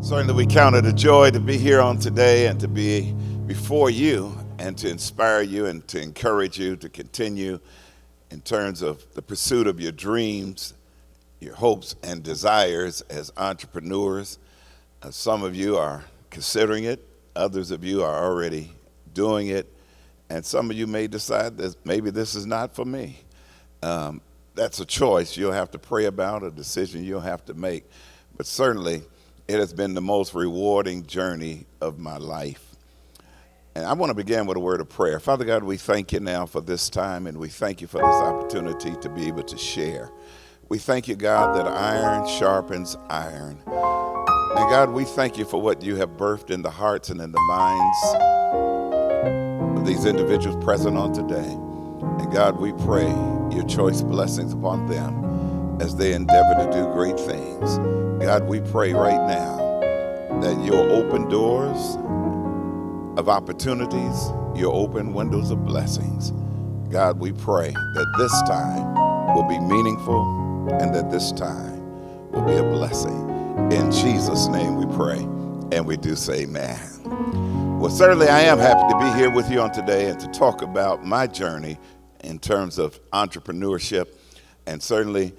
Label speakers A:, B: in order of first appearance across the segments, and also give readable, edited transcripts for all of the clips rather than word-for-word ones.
A: Certainly, we count it a joy to be here on today and to be before you and to inspire you and to encourage you to continue in terms of the pursuit of your dreams, your hopes and desires as entrepreneurs. Some of you are considering it, others of you are already doing it, and some of you may decide that maybe this is not for me. That's a choice you'll have to pray about, a decision you'll have to make. But certainly, it has been the most rewarding journey of my life. And I want to begin with a word of prayer. Father God, we thank you now for this time, and we thank you for this opportunity to be able to share. We thank you, God, that iron sharpens iron. And God, we thank you for what you have birthed in the hearts and in the minds of these individuals present on today. And God, we pray your choice blessings upon them as they endeavor to do great things. God, we pray right now that you'll open doors of opportunities, you'll open windows of blessings. God, we pray that this time will be meaningful and that this time will be a blessing. In Jesus' name we pray, and we do say amen. Well, certainly I am happy to be here with you on today and to talk about my journey in terms of entrepreneurship. And certainly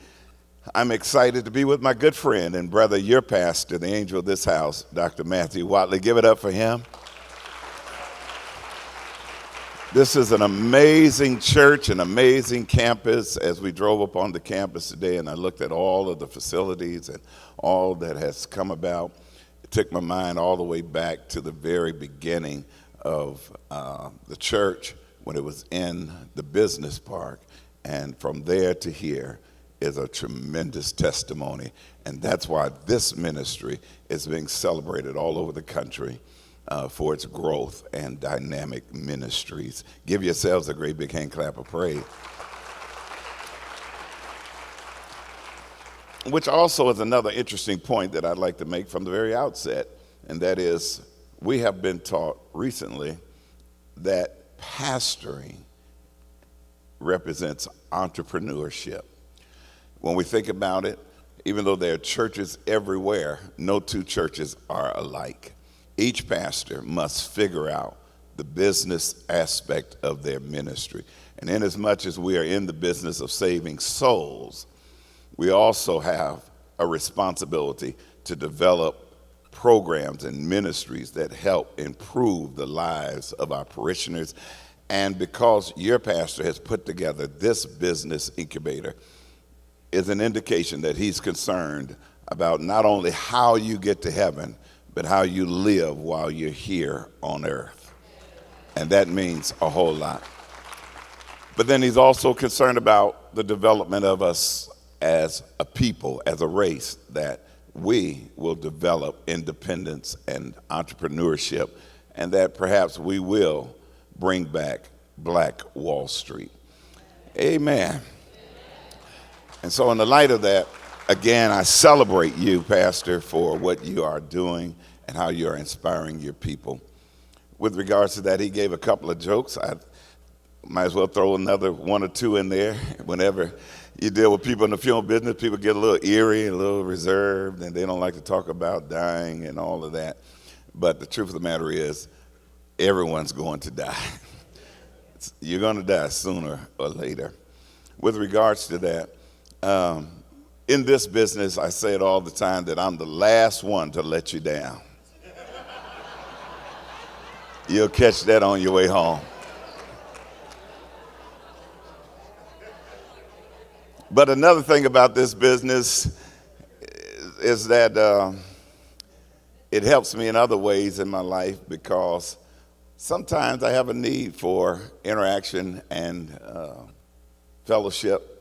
A: I'm excited to be with my good friend and brother, your pastor, the angel of this house, Dr. Matthew Watley. Give it up for him. This is an amazing church, an amazing campus. As we drove up on the campus today and I looked at all of the facilities and all that has come about, it took my mind all the way back to the very beginning of the church when it was in the business park. And from there to here is a tremendous testimony. And that's why this ministry is being celebrated all over the country for its growth and dynamic ministries. Give yourselves a great big hand clap of praise. Which also is another interesting point that I'd like to make from the very outset, and that is we have been taught recently that pastoring represents entrepreneurship. When we think about it, even though there are churches everywhere, no two churches are alike. Each pastor must figure out the business aspect of their ministry. And inasmuch as we are in the business of saving souls, we also have a responsibility to develop programs and ministries that help improve the lives of our parishioners. And because your pastor has put together this business incubator, is an indication that he's concerned about not only how you get to heaven, but how you live while you're here on earth. And that means a whole lot. But then he's also concerned about the development of us as a people, as a race, that we will develop independence and entrepreneurship, and that perhaps we will bring back Black Wall Street. Amen. And so in the light of that, again, I celebrate you, Pastor, for what you are doing and how you are inspiring your people. With regards to that, he gave a couple of jokes. I might as well throw another one or two in there. Whenever you deal with people in the funeral business, people get a little eerie, a little reserved, and they don't like to talk about dying and all of that. But the truth of the matter is, everyone's going to die. You're going to die sooner or later. With regards to that, in this business, I say it all the time that I'm the last one to let you down. You'll catch that on your way home. But another thing about this business is that it helps me in other ways in my life because sometimes I have a need for interaction and fellowship.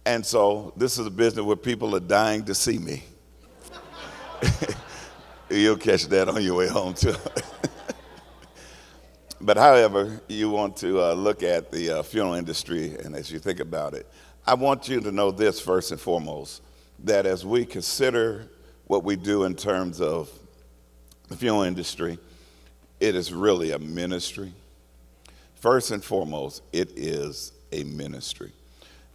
A: And so this is a business where people are dying to see me. You'll catch that on your way home too. But however you want to look at the funeral industry, and as you think about it, I want you to know this first and foremost, that as we consider what we do in terms of the funeral industry, it is really a ministry. First and foremost, it is a ministry.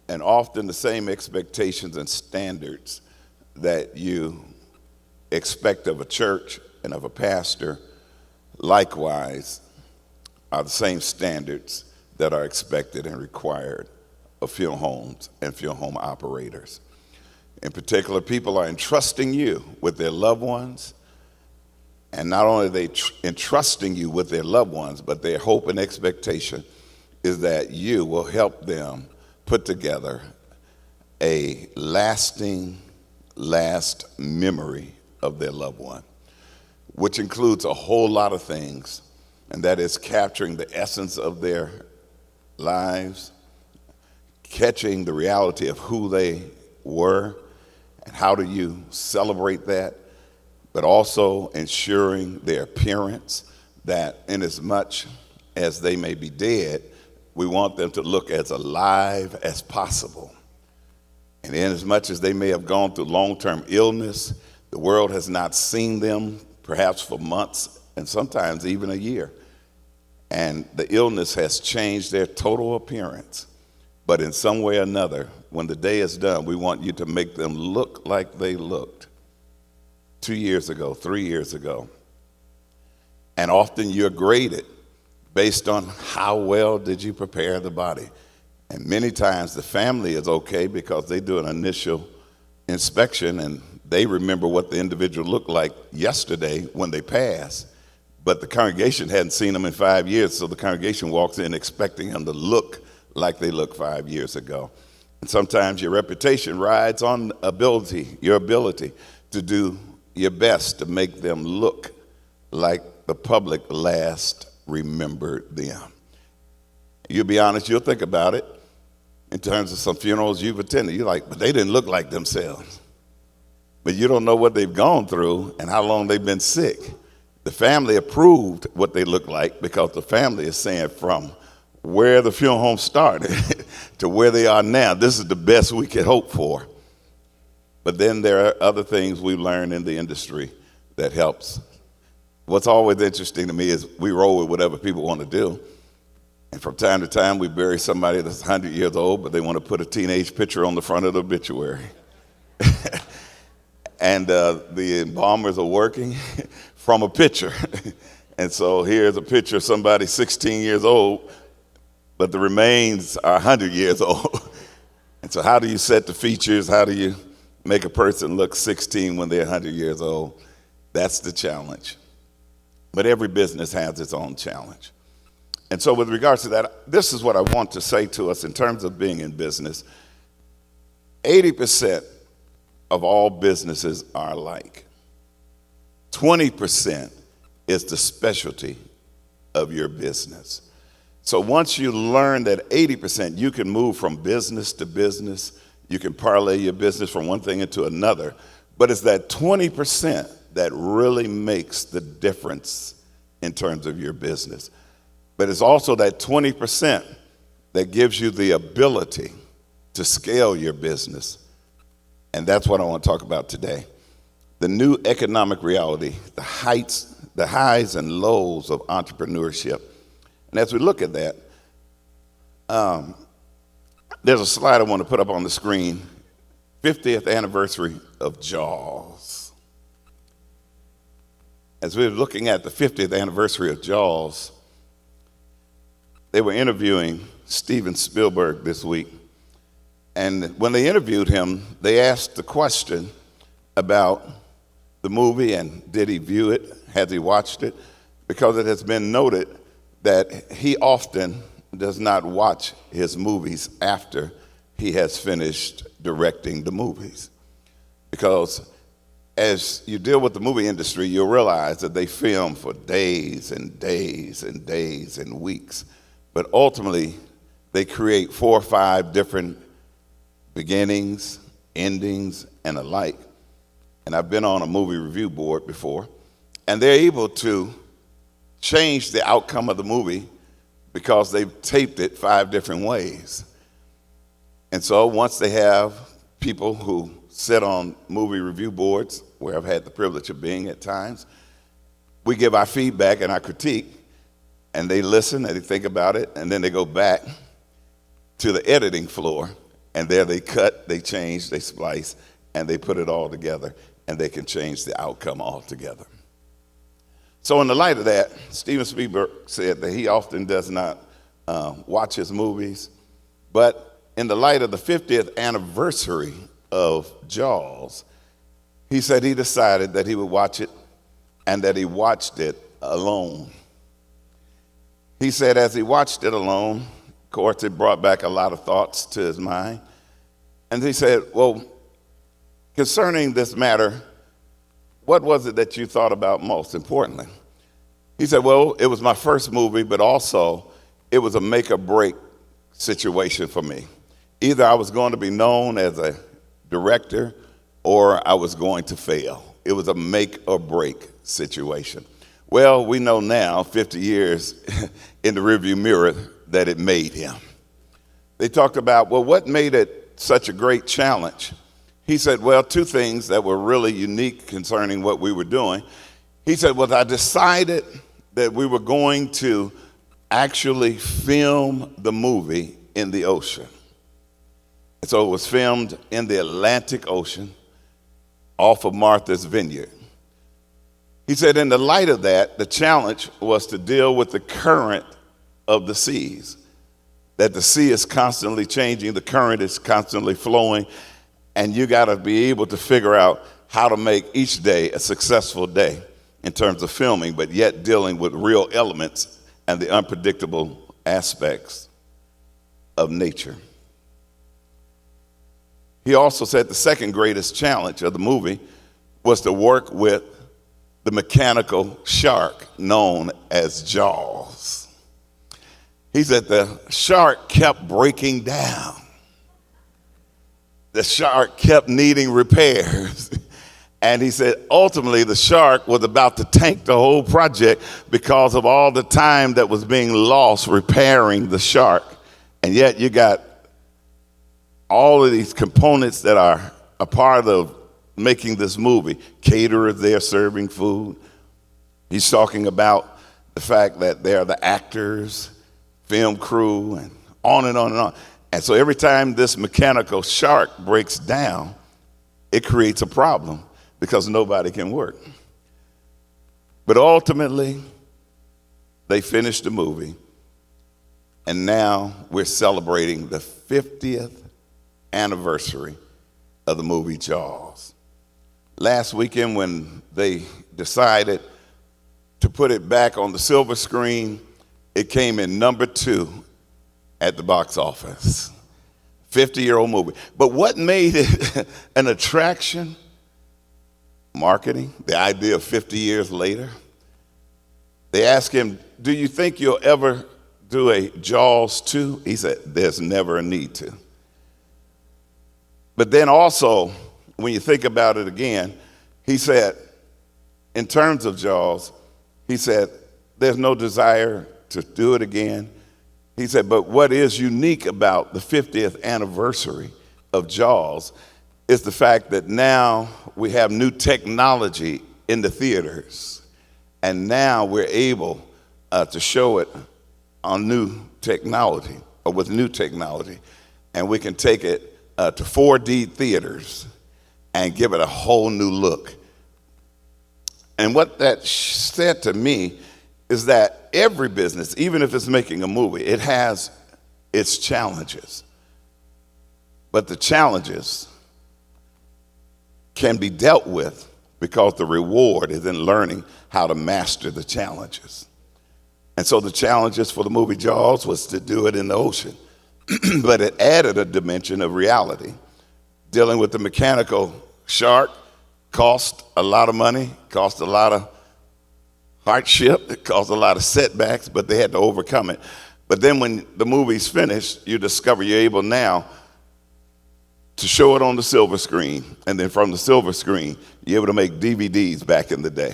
A: And often the same expectations and standards that you expect of a church and of a pastor, likewise, are the same standards that are expected and required of funeral homes and funeral home operators. In particular, people are entrusting you with their loved ones, and not only are they entrusting you with their loved ones, but their hope and expectation is that you will help them put together a lasting, last memory of their loved one, which includes a whole lot of things, and that is capturing the essence of their lives, catching the reality of who they were, and how do you celebrate that, but also ensuring their appearance, that inasmuch as they may be dead, we want them to look as alive as possible. And inasmuch as they may have gone through long-term illness, the world has not seen them perhaps for months and sometimes even a year. And the illness has changed their total appearance. But in some way or another, when the day is done, we want you to make them look like they looked 2 years ago, 3 years ago. And often you're graded based on how well did you prepare the body. And many times the family is okay because they do an initial inspection and they remember what the individual looked like yesterday when they passed. But the congregation hadn't seen them in 5 years, so the congregation walks in expecting them to look like they looked 5 years ago. And sometimes your reputation rides on your ability to do your best to make them look like the public last remembered them. You'll be honest, you'll think about it in terms of some funerals you've attended. You're like, but they didn't look like themselves. But you don't know what they've gone through and how long they've been sick. The family approved what they look like because the family is saying from where the funeral home started to where they are now, this is the best we could hope for. But then there are other things we've learned in the industry that helps. What's always interesting to me is we roll with whatever people want to do. And from time to time, we bury somebody that's 100 years old, but they want to put a teenage picture on the front of the obituary. And the embalmers are working from a picture. And so here's a picture of somebody 16 years old, but the remains are 100 years old. And so how do you set the features? How do you make a person look 16 when they're 100 years old? That's the challenge. But every business has its own challenge. And so with regards to that, this is what I want to say to us in terms of being in business. 80% of all businesses are alike. 20% is the specialty of your business. So once you learn that 80%, you can move from business to business. You can parlay your business from one thing into another. But it's that 20% that really makes the difference in terms of your business. But it's also that 20% that gives you the ability to scale your business. And that's what I want to talk about today. The new economic reality, the highs and lows of entrepreneurship. And as we look at that, there's a slide I want to put up on the screen, 50th anniversary of Jaws. As we were looking at the 50th anniversary of Jaws, they were interviewing Steven Spielberg this week. And when they interviewed him, they asked the question about the movie and did he view it, has he watched it? Because it has been noted that he often does not watch his movies after he has finished directing the movies. Because as you deal with the movie industry, you'll realize that they film for days and days and days and weeks. But ultimately, they create 4 or 5 different beginnings, endings, and the like. And I've been on a movie review board before, and they're able to change the outcome of the movie because they've taped it 5 different ways. And so once they have people who sit on movie review boards, where I've had the privilege of being at times, we give our feedback and our critique, and they listen and they think about it, and then they go back to the editing floor, and there they cut, they change, they splice, and they put it all together. and they can change the outcome altogether. So in the light of that, Steven Spielberg said that he often does not watch his movies, but in the light of the 50th anniversary of Jaws, he said he decided that he would watch it and that he watched it alone. He said as he watched it alone, of course, it brought back a lot of thoughts to his mind. And he said, well, concerning this matter, what was it that you thought about most importantly? He said, well, it was my first movie, but also it was a make or break situation for me. Either I was going to be known as a director or I was going to fail. It was a make or break situation. Well, we know now, 50 years in the rearview mirror, that it made him. They talked about, well, what made it such a great challenge? He said, well, two things that were really unique concerning what we were doing. He said, well, I decided that we were going to actually film the movie in the ocean. And so it was filmed in the Atlantic Ocean off of Martha's Vineyard. He said, in the light of that, the challenge was to deal with the current of the seas, that the sea is constantly changing, the current is constantly flowing, and you got to be able to figure out how to make each day a successful day in terms of filming, but yet dealing with real elements and the unpredictable aspects of nature. He also said the second greatest challenge of the movie was to work with the mechanical shark known as Jaws. He said the shark kept breaking down. The shark kept needing repairs. And he said ultimately the shark was about to tank the whole project because of all the time that was being lost repairing the shark. And yet you got all of these components that are a part of making this movie. Caterers there serving food. He's talking about the fact that they're the actors, film crew, and on and on and on. And so every time this mechanical shark breaks down, it creates a problem because nobody can work. But ultimately, they finished the movie, and now we're celebrating the 50th anniversary of the movie Jaws. Last weekend when they decided to put it back on the silver screen, it came in number 2 at the box office. 50-year-old movie. But what made it an attraction? Marketing, the idea of 50 years later. They asked him, do you think you'll ever do a Jaws 2? He said, there's never a need to. But then also, when you think about it again, he said, in terms of Jaws, he said, there's no desire to do it again. He said, but what is unique about the 50th anniversary of Jaws is the fact that now we have new technology in the theaters. And now we're able to show it on new technology, or with new technology. And we can take it to 4D theaters and give it a whole new look. And what that said to me is that every business, even if it's making a movie, it has its challenges. But the challenges can be dealt with because the reward is in learning how to master the challenges. And so the challenges for the movie Jaws was to do it in the ocean. But it added a dimension of reality. Dealing with the mechanical shark cost a lot of money, cost a lot of hardship, it caused a lot of setbacks, but they had to overcome it. But then when the movie's finished, you discover you're able now to show it on the silver screen, and then from the silver screen, you're able to make DVDs back in the day.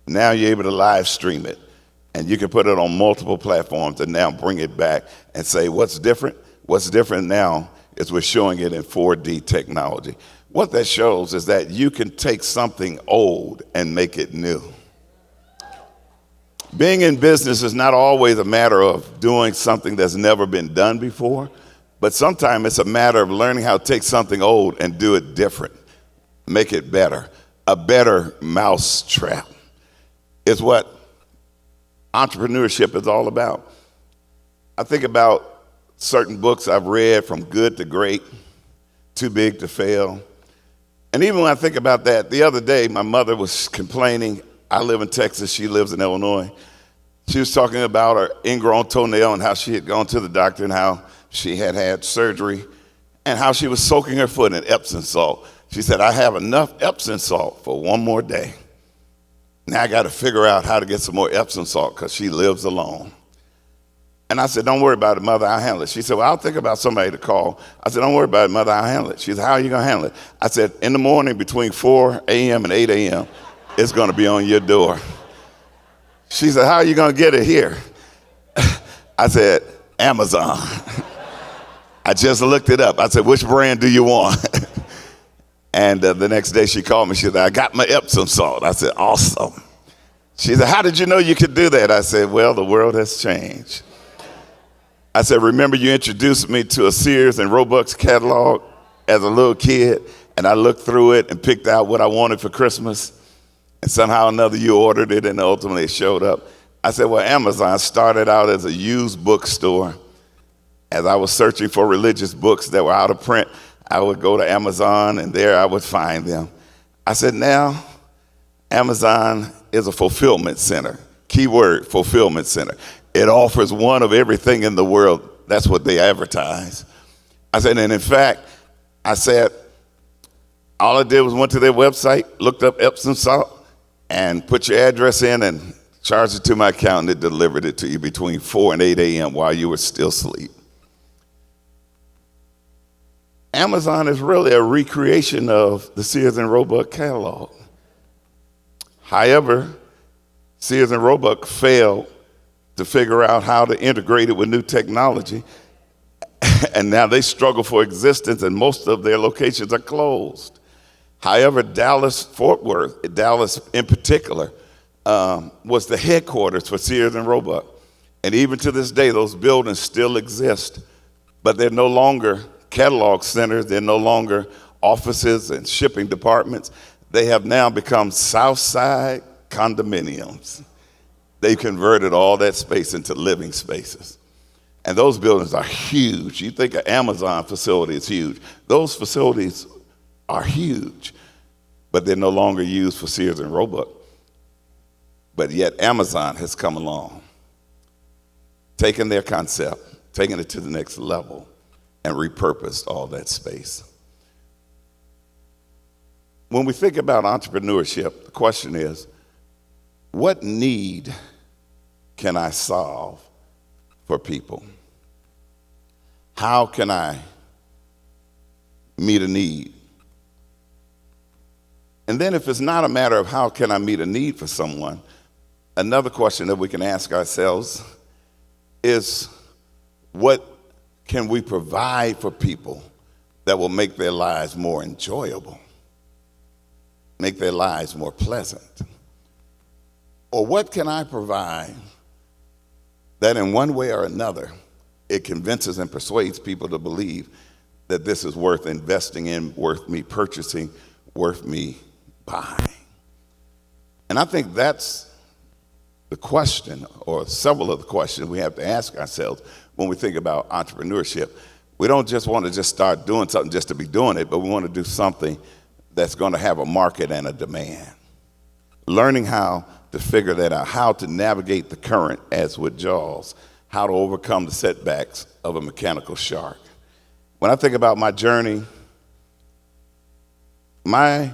A: Now you're able to live stream it, and you can put it on multiple platforms and now bring it back and say, what's different? What's different now is we're showing it in 4D technology. What that shows is that you can take something old and make it new. Being in business is not always a matter of doing something that's never been done before, but sometimes it's a matter of learning how to take something old and do it different, make it better, a better mousetrap. Is what entrepreneurship is all about. I think about certain books I've read, From Good to Great, Too Big to Fail. And even when I think about that, the other day, my mother was complaining. I live in Texas, she lives in Illinois. She was talking about her ingrown toenail and how she had gone to the doctor and how she had had surgery and how she was soaking her foot in Epsom salt. She said, I have enough Epsom salt for one more day. Now I got to figure out how to get some more Epsom salt because she lives alone. And I said, don't worry about it, Mother, I'll handle it. She said, well, I'll think about somebody to call. I said, don't worry about it, Mother, I'll handle it. She said, how are you going to handle it? I said, in the morning between 4 a.m. and 8 a.m., it's going to be on your door. She said, how are you going to get it here? I said, Amazon. I just looked it up. I said, which brand do you want? And the next day she called me. She said, I got my Epsom salt. I said, awesome. She said, how did you know you could do that? I said, well, the world has changed. I said, remember you introduced me to a Sears and Roebuck's catalog as a little kid, and I looked through it and picked out what I wanted for Christmas, and somehow or another you ordered it, and ultimately it showed up. I said, well, Amazon started out as a used bookstore. As I was searching for religious books that were out of print, I would go to Amazon, and there I would find them. I said, now, Amazon is a fulfillment center. Keyword, fulfillment center. It offers one of everything in the world. That's what they advertise. I said, and in fact, I said, all I did was went to their website, looked up Epsom salt, and put your address in and charged it to my account, and it delivered it to you between 4 and 8 a.m. while you were still asleep. Amazon is really a recreation of the Sears and Roebuck catalog. However, Sears and Roebuck failed to figure out how to integrate it with new technology, and now they struggle for existence, and most of their locations are closed. However, Dallas-Fort Worth, Dallas in particular, was the headquarters for Sears and Roebuck. And even to this day, those buildings still exist, but they're no longer catalog centers. They're no longer offices and shipping departments. They have now become Southside condominiums. They've converted all that space into living spaces. And those buildings are huge. You think an Amazon facility is huge. Those facilities are huge, but they're no longer used for Sears and Roebuck. But yet Amazon has come along, taken their concept, taken it to the next level, and repurposed all that space. When we think about entrepreneurship, the question is, what need can I solve for people? How can I meet a need? And then if it's not a matter of how can I meet a need for someone, another question that we can ask ourselves is, what can we provide for people that will make their lives more enjoyable, make their lives more pleasant? Or what can I provide that in one way or another, it convinces and persuades people to believe that this is worth investing in, worth me purchasing, worth me buying? And I think that's the question, or several of the questions we have to ask ourselves when we think about entrepreneurship. We don't just want to just start doing something just to be doing it, but we want to do something that's going to have a market and a demand. Learning how to figure that out, how to navigate the current as with Jaws, how to overcome the setbacks of a mechanical shark. When I think about my journey, my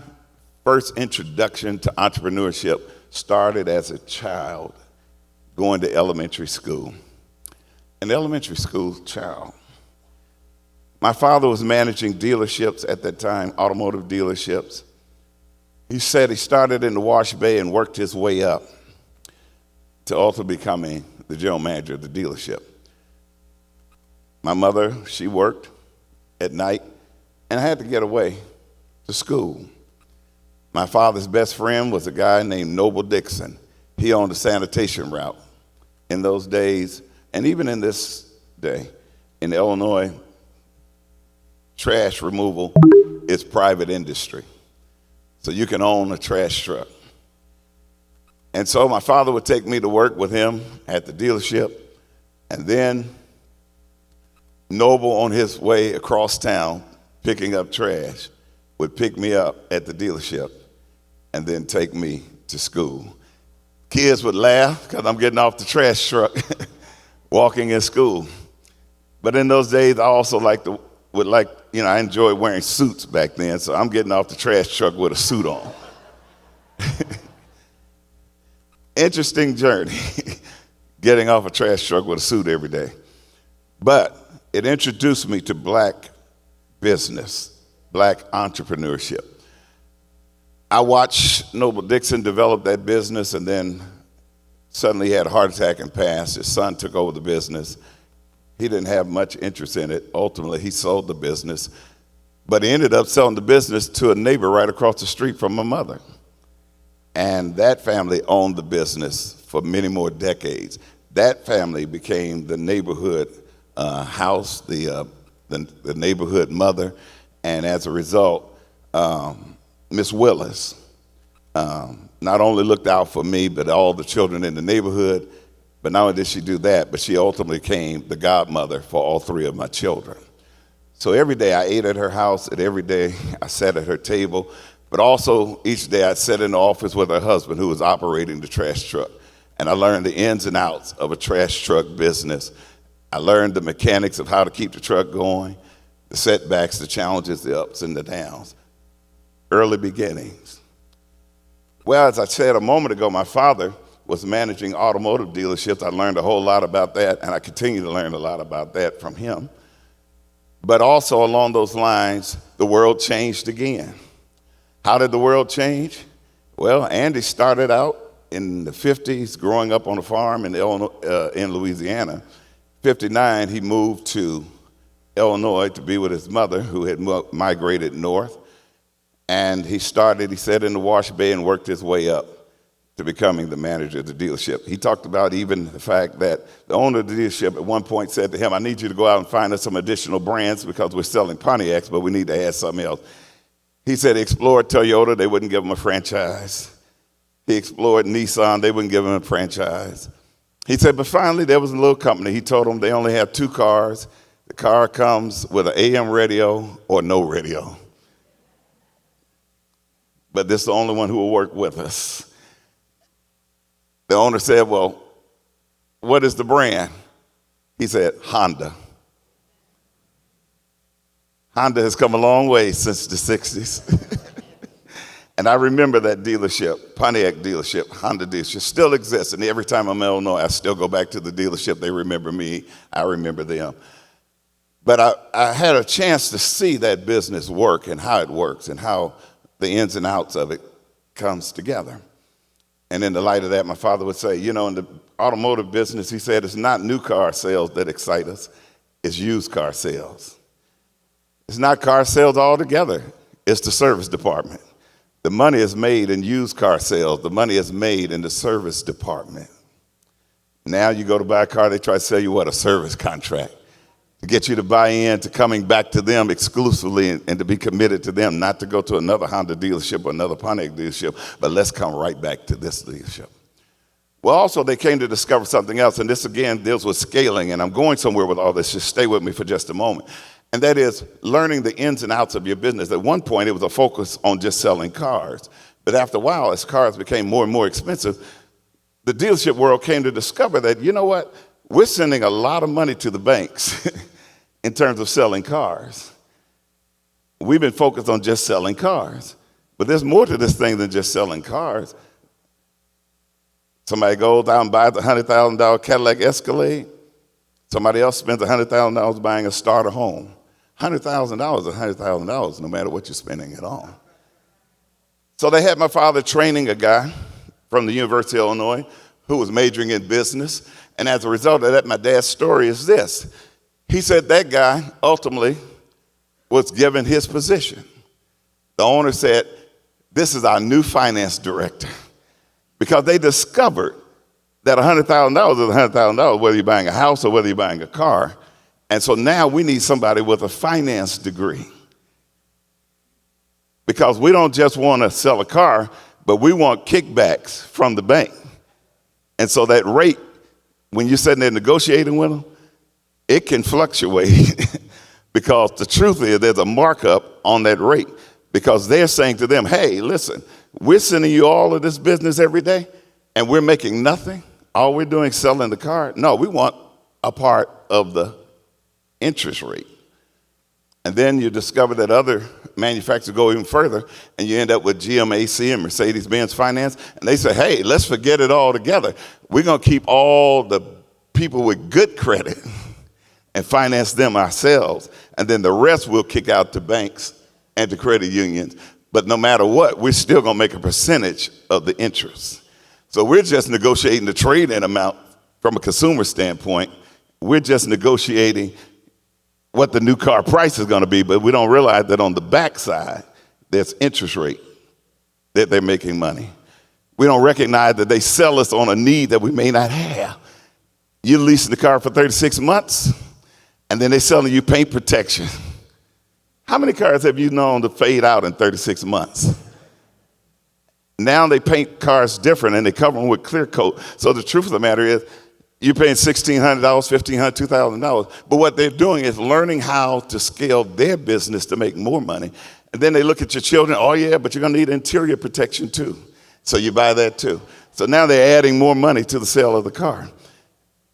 A: first introduction to entrepreneurship started as a child going to elementary school. An elementary school child. My father was managing dealerships at that time, automotive dealerships. He said he started in the wash bay and worked his way up to ultimately becoming the general manager of the dealership. My mother, she worked at night, and I had to get away to school. My father's best friend was a guy named Noble Dixon. He owned a sanitation route. In those days, and even in this day, in Illinois, trash removal is private industry. so you can own a trash truck. And so my father would take me to work with him at the dealership, and then Noble, on his way across town picking up trash, would pick me up at the dealership and then take me to school. Kids would laugh because I'm getting off the trash truck walking in school. But in those days, I also I enjoyed wearing suits back then, so I'm getting off the trash truck with a suit on. Interesting journey, getting off a trash truck with a suit every day. But it introduced me to black business, black entrepreneurship. I watched Noble Dixon develop that business, and then suddenly he had a heart attack and passed. His son took over the business. He didn't have much interest in it. Ultimately, he sold the business, but he ended up selling the business to a neighbor right across the street from my mother. And that family owned the business for many more decades. That family became the neighborhood house, the neighborhood mother, and as a result, Miss Willis not only looked out for me, but all the children in the neighborhood. But not only did she do that, but she ultimately became the godmother for all three of my children. So every day I ate at her house, and every day I sat at her table, but also each day I sat in the office with her husband who was operating the trash truck. And I learned the ins and outs of a trash truck business. I learned the mechanics of how to keep the truck going, the setbacks, the challenges, the ups and the downs. Early beginnings. Well, as I said a moment ago, my father was managing automotive dealerships. I learned a whole lot about that, and I continue to learn a lot about that from him. But also along those lines, the world changed again. How did the world change? Well, Andy started out in the 50s growing up on a farm in Louisiana. 59, he moved to Illinois to be with his mother, who had migrated north. And he sat in the wash bay and worked his way up to becoming the manager of the dealership. He talked about even the fact that the owner of the dealership at one point said to him, I need you to go out and find us some additional brands because we're selling Pontiacs, but we need to add something else. He said he explored Toyota, they wouldn't give him a franchise. He explored Nissan, they wouldn't give him a franchise. He said, but finally there was a little company. He told them they only have 2 cars. The car comes with an AM radio or no radio. But this is the only one who will work with us. The owner said, well, what is the brand? He said, Honda. Honda has come a long way since the 60s. And I remember that dealership, Pontiac dealership, Honda dealership, still exists. And every time I'm in Illinois, I still go back to the dealership. They remember me. I remember them. But I had a chance to see that business work and how it works and how the ins and outs of it comes together. And in the light of that, my father would say, in the automotive business, he said, it's not new car sales that excite us, it's used car sales. It's not car sales altogether, it's the service department. The money is made in used car sales. The money is made in the service department. Now you go to buy a car, they try to sell you a service contract to get you to buy in to coming back to them exclusively and to be committed to them, not to go to another Honda dealership or another Pontiac dealership, but let's come right back to this dealership. Well, also they came to discover something else, and this again deals with scaling, and I'm going somewhere with all this. Just stay with me for just a moment. And that is learning the ins and outs of your business. At one point, it was a focus on just selling cars. But after a while, as cars became more and more expensive, the dealership world came to discover that, we're sending a lot of money to the banks in terms of selling cars. We've been focused on just selling cars. But there's more to this thing than just selling cars. Somebody goes out and buys a $100,000 Cadillac Escalade. Somebody else spends $100,000 buying a starter home. $100,000 is $100,000 no matter what you're spending it on. So they had my father training a guy from the University of Illinois who was majoring in business. And as a result of that, my dad's story is this. He said that guy ultimately was given his position. The owner said, this is our new finance director. Because they discovered that $100,000 is $100,000, whether you're buying a house or whether you're buying a car. And so now we need somebody with a finance degree. because we don't just want to sell a car, but we want kickbacks from the bank. And so that rate, when you're sitting there negotiating with them, it can fluctuate because the truth is there's a markup on that rate because they're saying to them, hey, listen, we're sending you all of this business every day and we're making nothing. All we're doing is selling the car. No, we want a part of the interest rate. And then you discover that other manufacturers go even further, and you end up with GMAC and Mercedes-Benz Finance, and they say, hey, let's forget it all together. We're going to keep all the people with good credit and finance them ourselves, and then the rest we'll kick out to banks and to credit unions. But no matter what, we're still going to make a percentage of the interest. So we're just negotiating the trade-in amount from a consumer standpoint. We're just negotiating what the new car price is going to be, but we don't realize that on the backside, there's interest rate that they're making money. We don't recognize that they sell us on a need that we may not have. You're leasing the car for 36 months, and then they're selling you paint protection. How many cars have you known to fade out in 36 months? Now they paint cars different, and they cover them with clear coat. So the truth of the matter is, you're paying $1,600, $1,500, $2,000. But what they're doing is learning how to scale their business to make more money. And then they look at your children, oh yeah, but you're gonna need interior protection too. So you buy that too. So now they're adding more money to the sale of the car.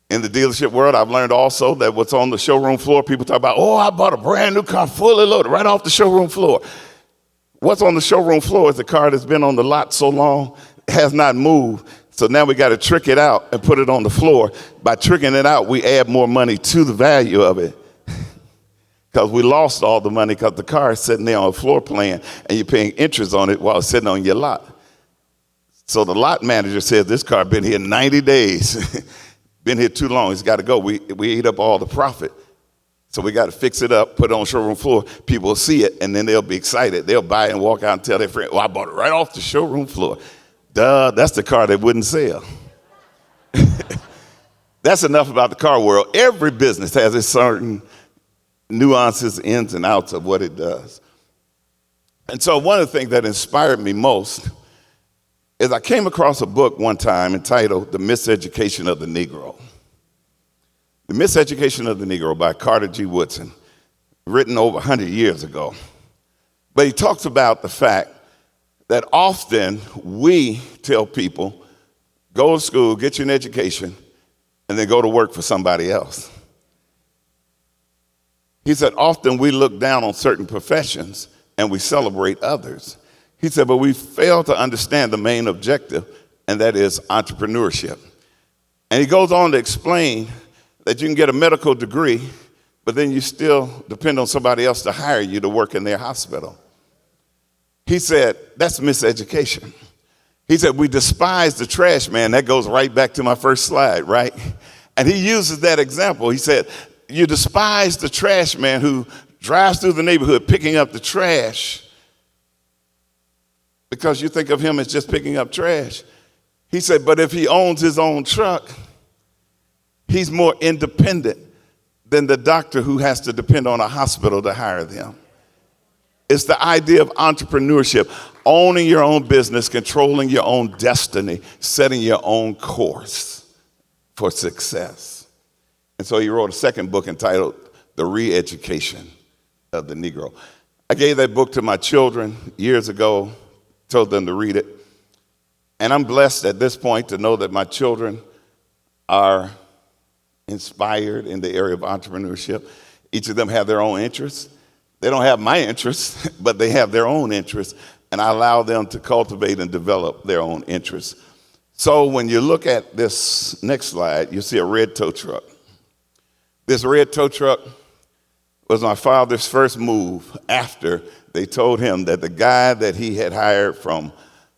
A: In the dealership world, I've learned also that what's on the showroom floor, people talk about, oh, I bought a brand new car fully loaded right off the showroom floor. What's on the showroom floor is the car that's been on the lot so long, has not moved. So now we got to trick it out and put it on the floor. By tricking it out, we add more money to the value of it because we lost all the money because the car is sitting there on a floor plan and you're paying interest on it while it's sitting on your lot. So the lot manager says, this car been here 90 days, been here too long, it's got to go. We ate up all the profit. So we got to fix it up, put it on the showroom floor. People will see it, and then they'll be excited. They'll buy it and walk out and tell their friend, oh, I bought it right off the showroom floor. Duh, that's the car that wouldn't sell. That's enough about the car world. Every business has its certain nuances, ins and outs of what it does. And so one of the things that inspired me most is I came across a book one time entitled The Miseducation of the Negro. The Miseducation of the Negro by Carter G. Woodson, written over 100 years ago. But he talks about the fact that often we tell people, go to school, get you an education, and then go to work for somebody else. He said, often we look down on certain professions and we celebrate others. He said, but we fail to understand the main objective, and that is entrepreneurship. And he goes on to explain that you can get a medical degree, but then you still depend on somebody else to hire you to work in their hospital. He said, that's miseducation. He said, we despise the trash man. That goes right back to my first slide, right? And he uses that example. He said, you despise the trash man who drives through the neighborhood picking up the trash because you think of him as just picking up trash. He said, but if he owns his own truck, he's more independent than the doctor who has to depend on a hospital to hire them. It's the idea of entrepreneurship, owning your own business, controlling your own destiny, setting your own course for success. And so he wrote a second book entitled The Re-Education of the Negro. I gave that book to my children years ago, told them to read it. And I'm blessed at this point to know that my children are inspired in the area of entrepreneurship. Each of them have their own interests. They don't have my interests, but they have their own interests, and I allow them to cultivate and develop their own interests. So when you look at this next slide, you see a red tow truck. This red tow truck was my father's first move after they told him that the guy that he had hired from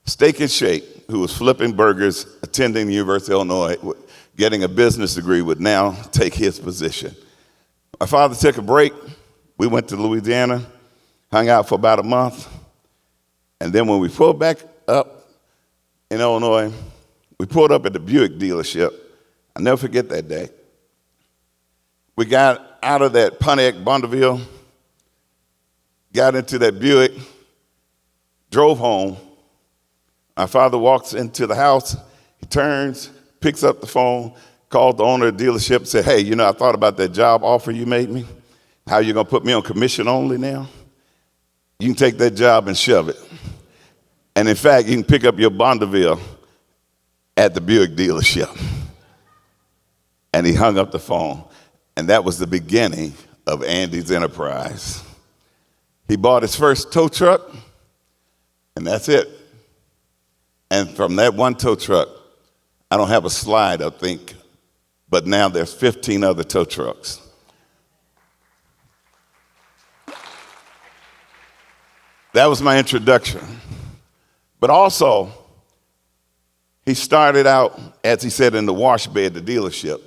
A: Steak and Shake, who was flipping burgers, attending the University of Illinois, getting a business degree, would now take his position. My father took a break. We went to Louisiana, hung out for about a month, and then when we pulled back up in Illinois, we pulled up at the Buick dealership. I'll never forget that day. We got out of that Pontiac Bonneville, got into that Buick, drove home. My father walks into the house. He turns, picks up the phone, called the owner of the dealership and said, hey, I thought about that job offer you made me. How you going to put me on commission only now? You can take that job and shove it. And in fact, you can pick up your Bonneville at the Buick dealership. And he hung up the phone. And that was the beginning of Andy's enterprise. He bought his first tow truck, and that's it. And from that one tow truck, I don't have a slide, I think, but now there's 15 other tow trucks. That was my introduction. But also, he started out, as he said, in the wash bay at the dealership.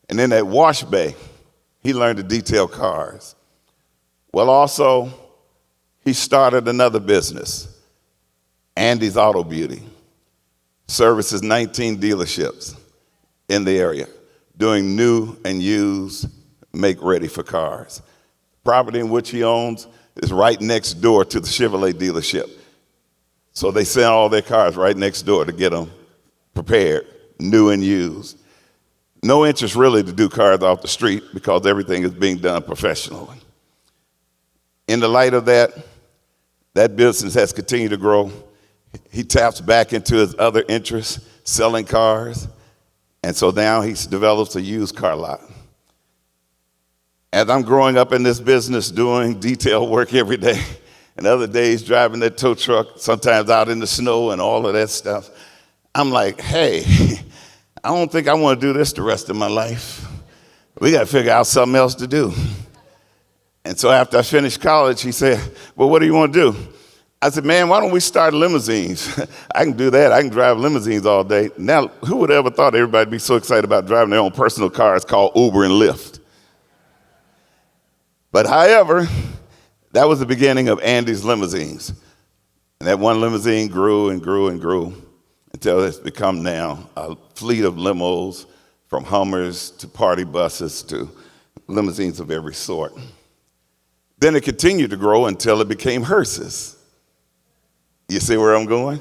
A: And in that wash bay, he learned to detail cars. Well, also, he started another business, Andy's Auto Beauty. Services 19 dealerships in the area, doing new and used make-ready for cars. Property in which he owns is right next door to the Chevrolet dealership. So they send all their cars right next door to get them prepared, new and used. No interest really to do cars off the street because everything is being done professionally. In the light of that business has continued to grow. He taps back into his other interests, selling cars, and so now he develops a used car lot. As I'm growing up in this business, doing detail work every day, and other days driving that tow truck, sometimes out in the snow and all of that stuff, I'm like, hey, I don't think I want to do this the rest of my life. We got to figure out something else to do. And so after I finished college, he said, well, what do you want to do? I said, man, why don't we start limousines? I can do that. I can drive limousines all day. Now, who would have ever thought everybody would be so excited about driving their own personal cars called Uber and Lyft? But however, that was the beginning of Andy's Limousines. And that one limousine grew and grew and grew until it's become now a fleet of limos, from Hummers to party buses to limousines of every sort. Then it continued to grow until it became hearses. You see where I'm going?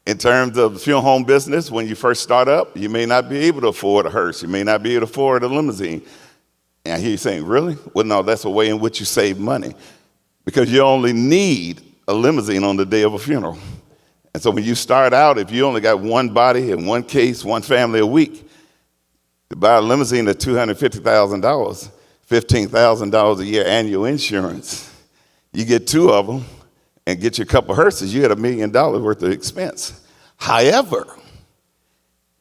A: In terms of the funeral home business, when you first start up, you may not be able to afford a hearse. You may not be able to afford a limousine. And I hear you saying, really? Well, no, that's a way in which you save money, because you only need a limousine on the day of a funeral. And so when you start out, if you only got one body and one case, one family a week, to buy a limousine at $250,000, $15,000 a year annual insurance, you get two of them and get you a couple of hearses, you had $1 million worth of expense. However,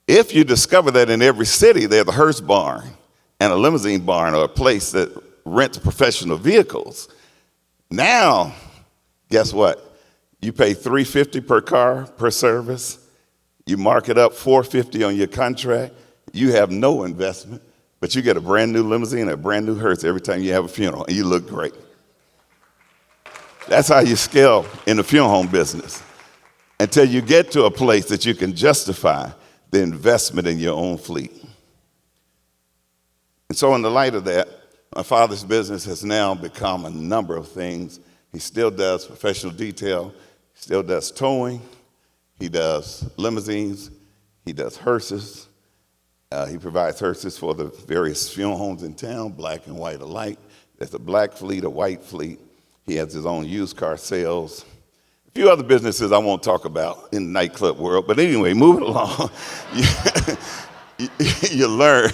A: if you discover that in every city there's a hearse barn and a limousine barn or a place that rents professional vehicles, now, guess what? You pay $350 per car per service. You mark it up $450 on your contract. You have no investment, but you get a brand new limousine, a brand new hearse every time you have a funeral, and you look great. That's how you scale in the funeral home business, until you get to a place that you can justify the investment in your own fleet. And so in the light of that, my father's business has now become a number of things. He still does professional detail, still does towing, he does limousines, he does hearses. He provides hearses for the various funeral homes in town, black and white alike. There's a black fleet, a white fleet. He has his own used car sales. A few other businesses I won't talk about in the nightclub world, but anyway, moving along, you learn.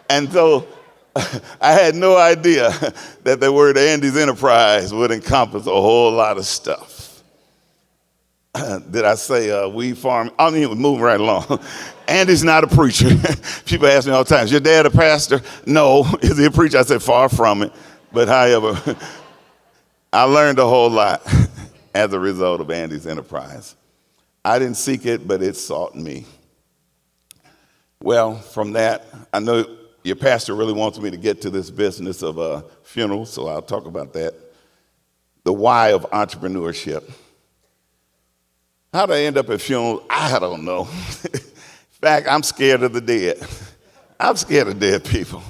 A: And so I had no idea that the word Andy's Enterprise would encompass a whole lot of stuff. Did I say weed farm? I mean, moving right along. Andy's not a preacher. People ask me all the time, is your dad a pastor? No. Is he a preacher? I said, far from it. But however, I learned a whole lot as a result of Andy's Enterprise. I didn't seek it, but it sought me. Well, from that, I know your pastor really wants me to get to this business of funerals, so I'll talk about that. The why of entrepreneurship. How did I end up at funerals? I don't know. In fact, I'm scared of the dead. I'm scared of dead people.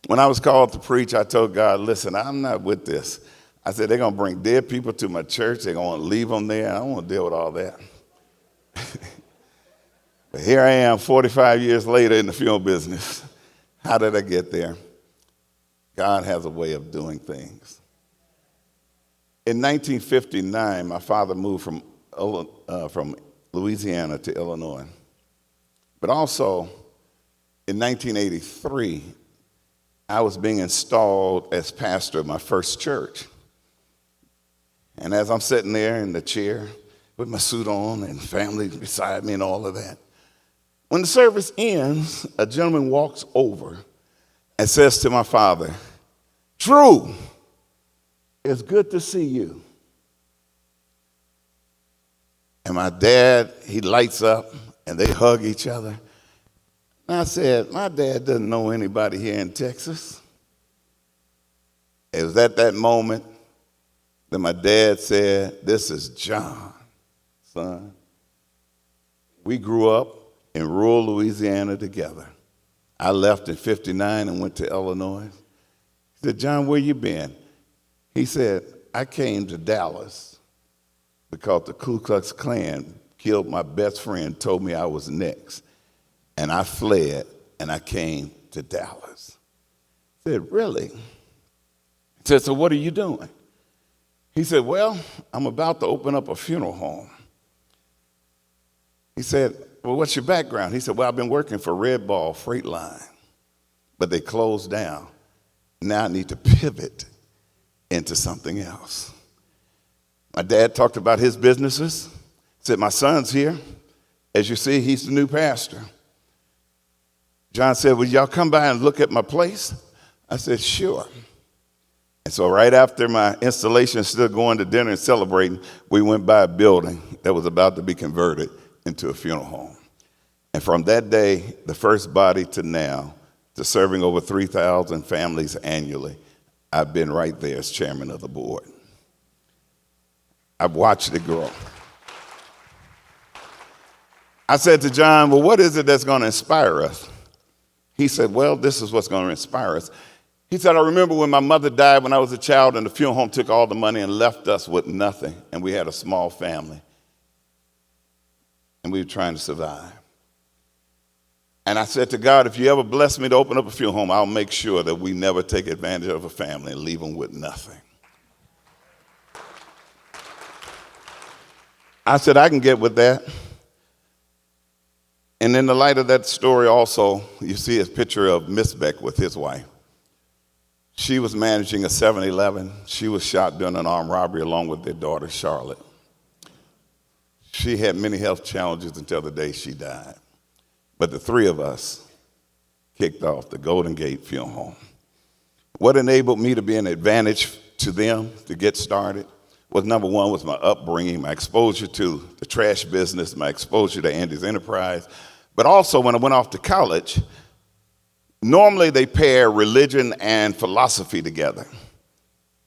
A: When I was called to preach, I told God, listen, I'm not with this. I said, they're going to bring dead people to my church. They're going to leave them there. I don't want to deal with all that. But here I am 45 years later in the funeral business. How did I get there? God has a way of doing things. In 1959, my father moved from Louisiana to Illinois. But also, in 1983, I was being installed as pastor of my first church. And as I'm sitting there in the chair with my suit on and family beside me and all of that, when the service ends, a gentleman walks over and says to my father, "Drew, it's good to see you." And my dad, he lights up and they hug each other. And I said, my dad doesn't know anybody here in Texas. It was at that moment that my dad said, "This is John, son. We grew up in rural Louisiana together. I left in 59 and went to Illinois." He said, "John, where you been?" He said, "I came to Dallas because the Ku Klux Klan killed my best friend, told me I was next. And I fled and I came to Dallas." I said, "Really?" He said, "So what are you doing?" He said, "Well, I'm about to open up a funeral home." He said, "Well, what's your background?" He said, "Well, I've been working for Red Ball Freight Line, but they closed down. Now I need to pivot into something else." My dad talked about his businesses. He said, "My son's here. As you see, he's the new pastor." John said, "Will y'all come by and look at my place?" I said, "Sure." And so right after my installation, still going to dinner and celebrating, we went by a building that was about to be converted into a funeral home. And from that day, the first body to now, to serving over 3,000 families annually, I've been right there as chairman of the board. I've watched it grow. I said to John, "Well, what is it that's going to inspire us?" He said, "Well, this is what's going to inspire us." He said, "I remember when my mother died when I was a child and the funeral home took all the money and left us with nothing, and we had a small family, and we were trying to survive. And I said to God, if you ever bless me to open up a funeral home, I'll make sure that we never take advantage of a family and leave them with nothing." I said, "I can get with that." And in the light of that story also, you see a picture of Miss Beck with his wife. She was managing a 7-Eleven. She was shot during an armed robbery along with their daughter, Charlotte. She had many health challenges until the day she died. But the three of us kicked off the Golden Gate Funeral Home. What enabled me to be an advantage to them to get started was, number one, was my upbringing, my exposure to the trash business, my exposure to Andy's Enterprise. But also when I went off to college, normally they pair religion and philosophy together.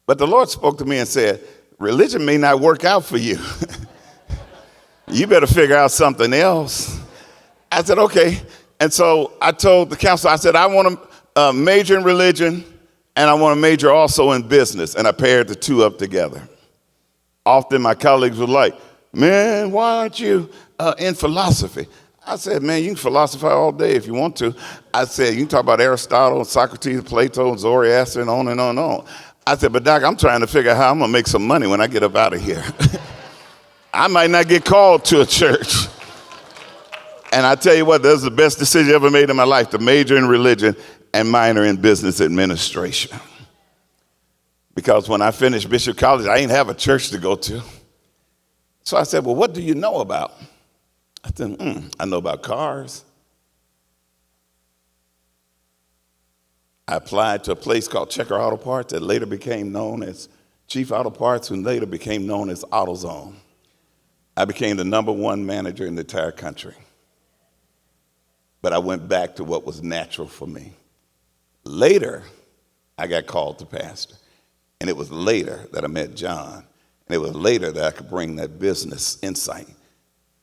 A: But the Lord spoke to me and said, religion may not work out for you. You better figure out something else. I said, okay. And so I told the counselor, I said, I want to major in religion and I want to major also in business. And I paired the two up together. Often my colleagues were like, man, why aren't you in philosophy? I said, man, you can philosophize all day if you want to. I said, you can talk about Aristotle, Socrates, Plato, Zoroaster, and on and on and on. I said, but Doc, I'm trying to figure out how I'm going to make some money when I get up out of here. I might not get called to a church. And I tell you what, that was the best decision I ever made in my life, to major in religion and minor in business administration. Because when I finished Bishop College, I didn't have a church to go to. So I said, well, what do you know about? I said, I know about cars. I applied to a place called Checker Auto Parts that later became known as Chief Auto Parts, and later became known as AutoZone. I became the #1 manager in the entire country. But I went back to what was natural for me. Later, I got called to pastor. And it was later that I met John. And it was later that I could bring that business insight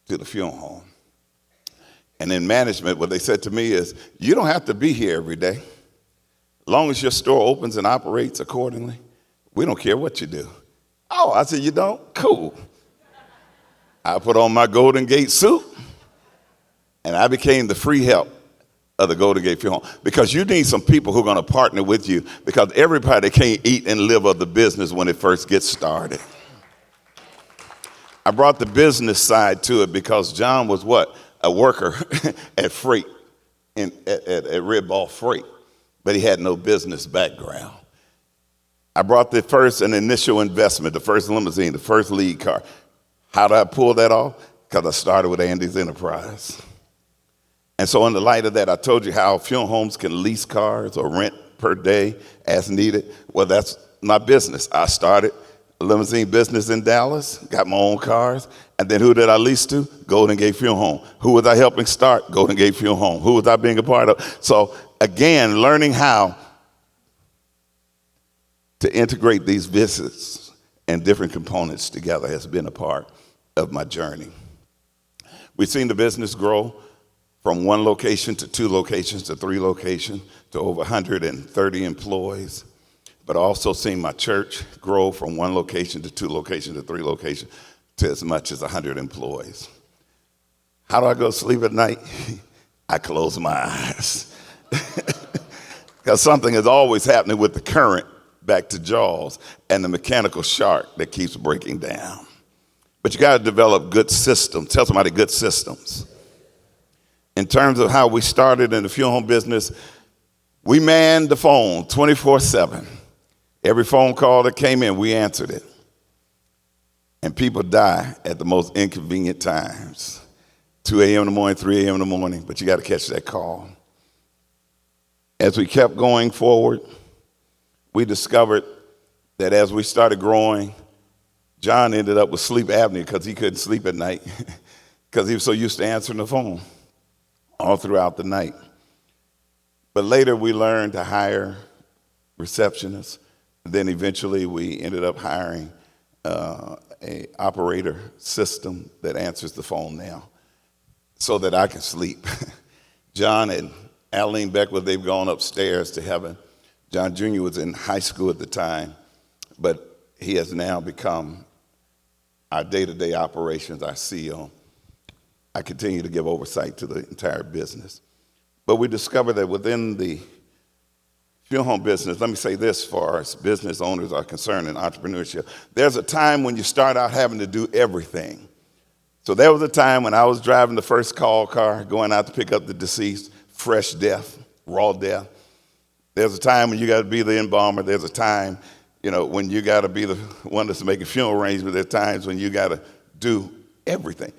A: to the funeral home. And in management, what they said to me is, you don't have to be here every day. As long as your store opens and operates accordingly, We don't care what you do. Oh, I said, you don't? Cool. I put on my Golden Gate suit, and I became the free help of the Golden Gate Funeral Home. Because you need some people who are going to partner with you, because everybody can't eat and live of the business when it first gets started. I brought the business side to it because John was what? A worker at freight, at Red Ball Freight, but he had no business background. I brought an initial investment, the first limousine, the first lead car. How did I pull that off? Because I started with Andy's Enterprise. And so in the light of that, I told you how funeral homes can lease cars or rent per day as needed. Well, that's my business. I started a limousine business in Dallas, got my own cars, and then who did I lease to? Golden Gate Funeral Home. Who was I helping start? Golden Gate Funeral Home. Who was I being a part of? So again, learning how to integrate these businesses and different components together has been a part of my journey. We've seen the business grow from 1 location to 2 locations to 3 locations to over 130 employees. But I also seen my church grow from 1 location to 2 locations to 3 locations to as much as 100 employees. How do I go to sleep at night? I close my eyes. Because something is always happening with the current, back to Jaws, and the mechanical shark that keeps breaking down. But you got to develop good systems. Tell somebody good systems. In terms of how we started in the funeral home business, we manned the phone 24/7. Every phone call that came in, we answered it. And people die at the most inconvenient times. 2 a.m. in the morning, 3 a.m. in the morning, but you got to catch that call. As we kept going forward, we discovered that as we started growing, John ended up with sleep apnea because he couldn't sleep at night because he was so used to answering the phone all throughout the night. But later we learned to hire receptionists. Then eventually we ended up hiring a operator system that answers the phone now so that I can sleep. John and Aline Beckwith, they've gone upstairs to heaven. John Jr. was in high school at the time, but he has now become our day-to-day operations, our CEO. I continue to give oversight to the entire business. But we discovered that within the funeral home business, let me say this for as business owners are concerned in entrepreneurship, there's a time when you start out having to do everything. So there was a time when I was driving the first call car, going out to pick up the deceased, fresh death, raw death. There's a time when you got to be the embalmer. There's a time, when you got to be the one that's making funeral arrangements. There's times when you got to do everything.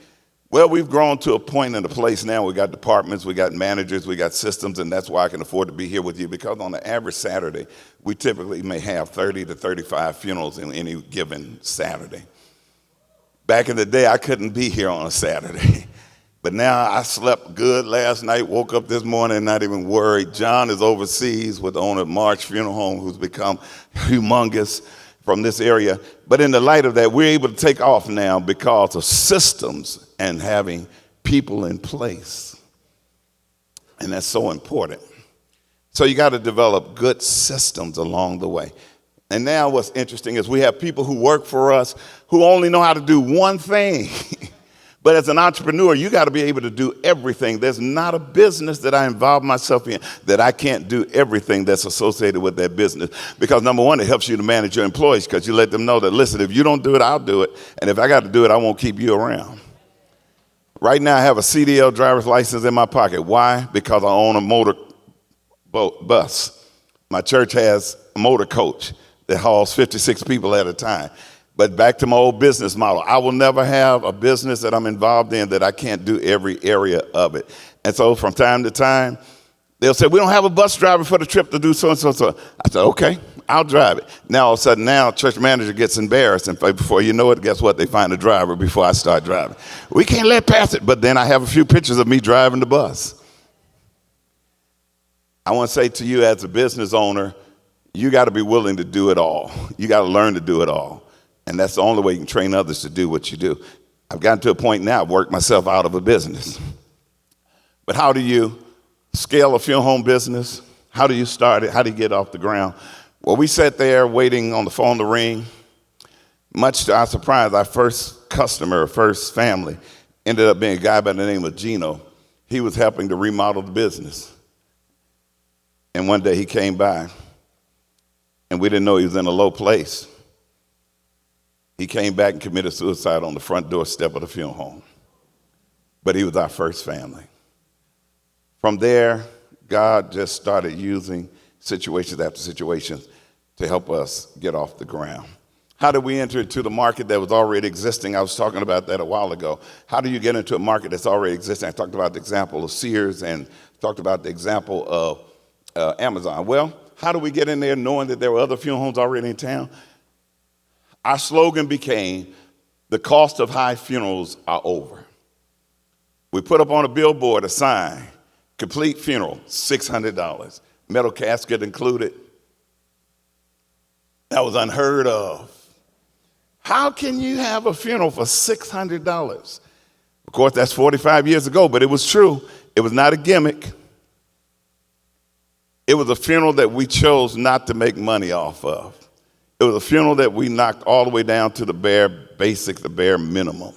A: Well, we've grown to a point and a place now. We got departments, we got managers, we got systems, and that's why I can afford to be here with you, because on the average Saturday, we typically may have 30 to 35 funerals in any given Saturday. Back in the day, I couldn't be here on a Saturday. But now I slept good last night, woke up this morning, not even worried. John is overseas with the owner of March Funeral Home, who's become humongous from this area. But in the light of that, we're able to take off now because of systems and having people in place. And that's so important. So you got to develop good systems along the way. And now what's interesting is we have people who work for us who only know how to do one thing. But as an entrepreneur, you got to be able to do everything. There's not a business that I involve myself in that I can't do everything that's associated with that business. Because number one, it helps you to manage your employees, because you let them know that, listen, if you don't do it, I'll do it. And if I got to do it, I won't keep you around. Right now, I have a CDL driver's license in my pocket. Why? Because I own a motor bus. My church has a motor coach that hauls 56 people at a time. But back to my old business model, I will never have a business that I'm involved in that I can't do every area of it. And so from time to time, they'll say, we don't have a bus driver for the trip to do so and so and so. I said, okay, I'll drive it. Now all of a sudden, church manager gets embarrassed, and before you know it, guess what? They find a driver before I start driving. We can't let pass it. But then I have a few pictures of me driving the bus. I want to say to you as a business owner, you got to be willing to do it all. You got to learn to do it all. And that's the only way you can train others to do what you do. I've gotten to a point now, I've worked myself out of a business. But how do you scale a funeral home business? How do you start it? How do you get off the ground? Well, we sat there waiting on the phone to ring. Much to our surprise, our first customer, first family, ended up being a guy by the name of Gino. He was helping to remodel the business. And one day he came by, and we didn't know he was in a low place. He came back and committed suicide on the front doorstep of the funeral home. But he was our first family. From there, God just started using situations after situations to help us get off the ground. How did we enter into the market that was already existing? I was talking about that a while ago. How do you get into a market that's already existing? I talked about the example of Sears and talked about the example of Amazon. Well, how do we get in there knowing that there were other funeral homes already in town? Our slogan became, the cost of high funerals are over. We put up on a billboard a sign, complete funeral, $600. Metal casket included. That was unheard of. How can you have a funeral for $600? Of course, that's 45 years ago, but it was true. It was not a gimmick. It was a funeral that we chose not to make money off of. It was a funeral that we knocked all the way down to the bare basic, the bare minimum.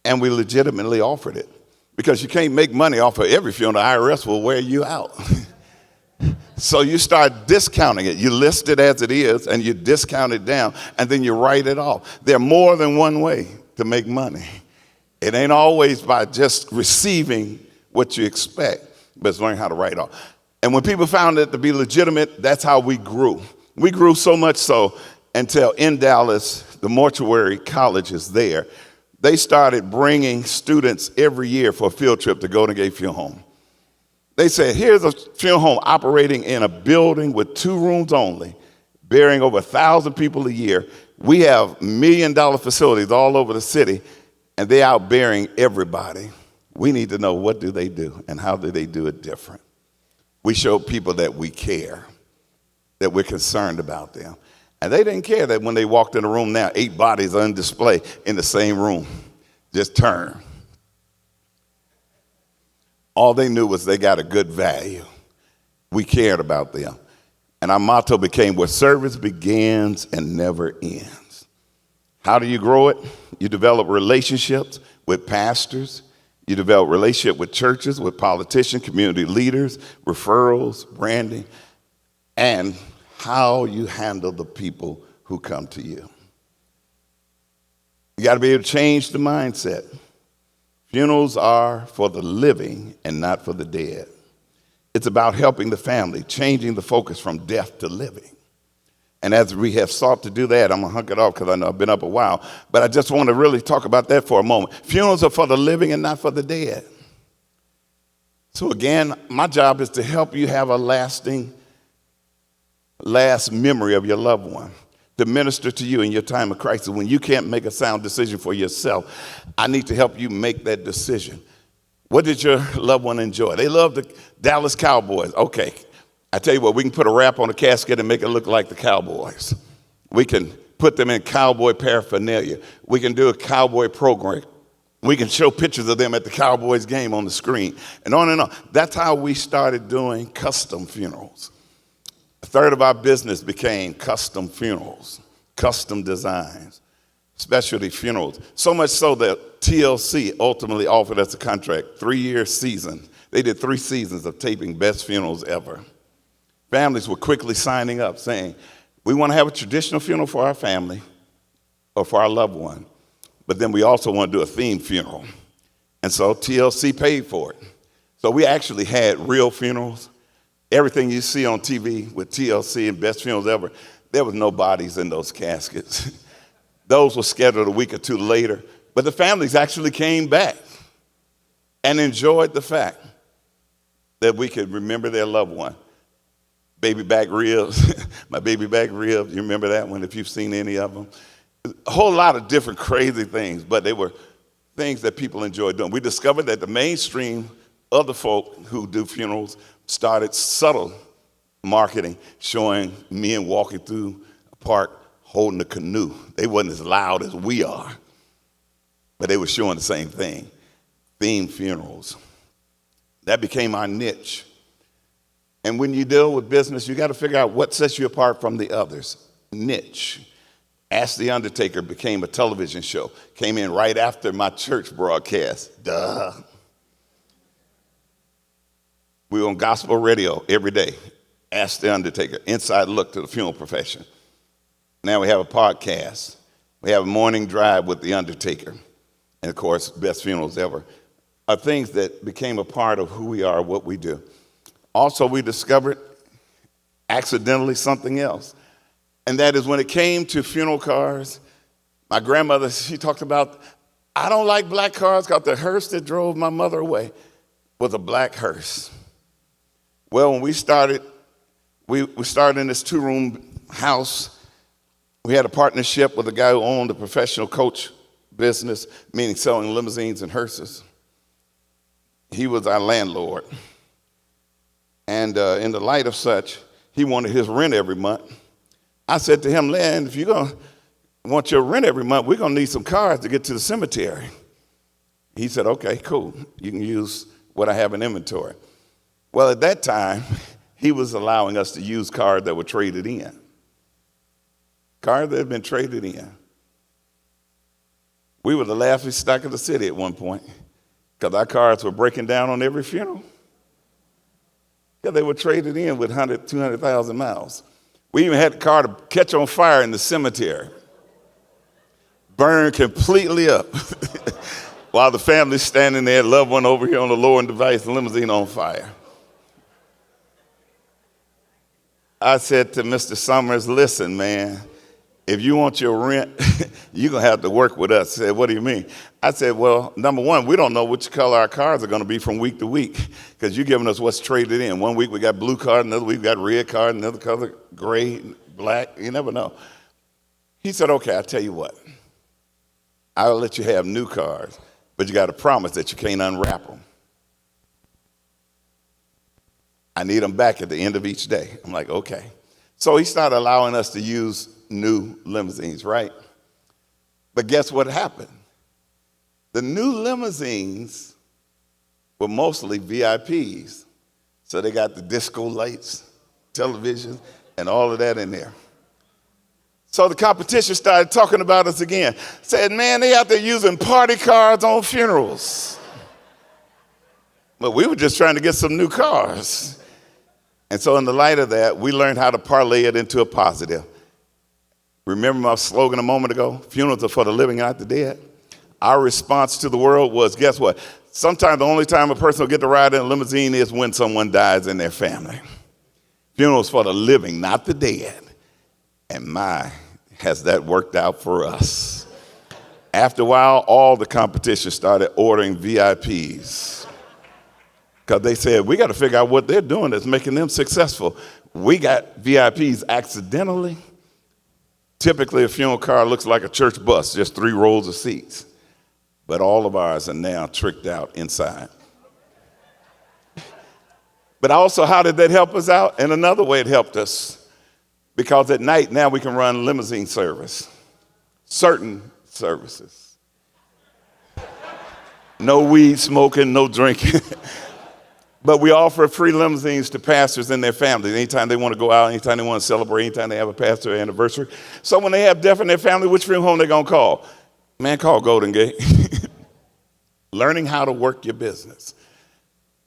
A: And we legitimately offered it. Because you can't make money off of every funeral. The IRS will wear you out. So you start discounting it. You list it as it is, and you discount it down, and then you write it off. There are more than one way to make money. It ain't always by just receiving what you expect, but it's learning how to write off. And when people found it to be legitimate, that's how we grew. We grew so much so until in Dallas, the mortuary college is there. They started bringing students every year for a field trip to Golden Gate Funeral Home. They said, here's a funeral home operating in a building with 2 rooms only, burying over 1,000 people a year. We have $1 million facilities all over the city, and they're out burying everybody. We need to know, what do they do, and how do they do it different? We showed people that we care, that we're concerned about them. And they didn't care that when they walked in the room now, 8 bodies are on display in the same room. Just turn. All they knew was they got a good value. We cared about them. And our motto became, where service begins and never ends. How do you grow it? You develop relationships with pastors. You develop relationship with churches, with politicians, community leaders, referrals, branding, and how you handle the people who come to you. You got to be able to change the mindset. Funerals are for the living and not for the dead. It's about helping the family, changing the focus from death to living. And as we have sought to do that, I'm going to hunk it off because I know I've been up a while, but I just want to really talk about that for a moment. Funerals are for the living and not for the dead. So again, my job is to help you have a lasting last memory of your loved one, to minister to you in your time of crisis. When you can't make a sound decision for yourself, I need to help you make that decision. What did your loved one enjoy? They love the Dallas Cowboys. Okay, I tell you what, we can put a wrap on the casket and make it look like the Cowboys. We can put them in cowboy paraphernalia. We can do a cowboy program. We can show pictures of them at the Cowboys game on the screen, and on and on. That's how we started doing custom funerals. A third of our business became custom funerals, custom designs, specialty funerals. So much so that TLC ultimately offered us a contract, 3-year season. They did 3 seasons of taping best funerals ever. Families were quickly signing up saying, we want to have a traditional funeral for our family or for our loved one, but then we also want to do a themed funeral. And so TLC paid for it. So we actually had real funerals. Everything you see on TV with TLC and best funerals ever, there was no bodies in those caskets. Those were scheduled a week or 2 later. But the families actually came back and enjoyed the fact that we could remember their loved one. Baby back ribs, my baby back ribs, you remember that one if you've seen any of them? A whole lot of different crazy things, but they were things that people enjoyed doing. We discovered that the mainstream other folk who do funerals started subtle marketing, showing men walking through a park holding a canoe. They wasn't as loud as we are, but they were showing the same thing, themed funerals. That became our niche. And when you deal with business, you got to figure out what sets you apart from the others. Niche. Ask the Undertaker became a television show. Came in right after my church broadcast. Duh. We were on gospel radio every day. Ask the Undertaker. Inside look to the funeral profession. Now we have a podcast. We have a morning drive with the Undertaker. And of course, best funerals ever. Are things that became a part of who we are, what we do. Also, we discovered accidentally something else. And that is when it came to funeral cars, my grandmother, she talked about, I don't like black cars because the hearse that drove my mother away was a black hearse. Well, when we started, we started in this 2-room house. We had a partnership with a guy who owned a professional coach business, meaning selling limousines and hearses. He was our landlord. And in the light of such, he wanted his rent every month. I said to him, Len, if you're going to want your rent every month, we're going to need some cars to get to the cemetery. He said, okay, cool. You can use what I have in inventory. Well, at that time, he was allowing us to use cars that were traded in. Cars that had been traded in. We were the laughing stock of the city at one point because our cars were breaking down on every funeral. Yeah, they were traded in with 100, 200,000 miles. We even had a car to catch on fire in the cemetery. Burn completely up. While the family's standing there, loved one over here on the lowering device, the limousine on fire. I said to Mr. Summers, listen, man, if you want your rent, you're going to have to work with us. He said, what do you mean? I said, well, number one, we don't know which color our cars are going to be from week to week because you're giving us what's traded in. One week we got blue cars, another week we got red cars, another color, gray, black. You never know. He said, okay, I'll tell you what. I'll let you have new cars, but you got to promise that you can't unwrap them. I need them back at the end of each day. I'm like, okay. So he started allowing us to use new limousines, right? But guess what happened? The new limousines were mostly VIPs. So they got the disco lights, television, and all of that in there. So the competition started talking about us again. Said, man, they out there using party cars on funerals. But we were just trying to get some new cars. And so in the light of that, we learned how to parlay it into a positive. Remember my slogan a moment ago? Funerals are for the living, not the dead. Our response to the world was, guess what? Sometimes the only time a person will get to ride in a limousine is when someone dies in their family. Funerals for the living, not the dead. And my, has that worked out for us. After a while, all the competition started ordering VIPs. Because they said, we got to figure out what they're doing that's making them successful. We got VIPs accidentally. Typically, a funeral car looks like a church bus, just 3 rows of seats. But all of ours are now tricked out inside. But also, how did that help us out? In another way, it helped us. Because at night, now we can run limousine service. Certain services. No weed smoking, no drinking. But we offer free limousines to pastors and their families anytime they want to go out, anytime they want to celebrate, anytime they have a pastor anniversary. So when they have death in their family, which funeral home they going to call? Man, call Golden Gate. Learning how to work your business.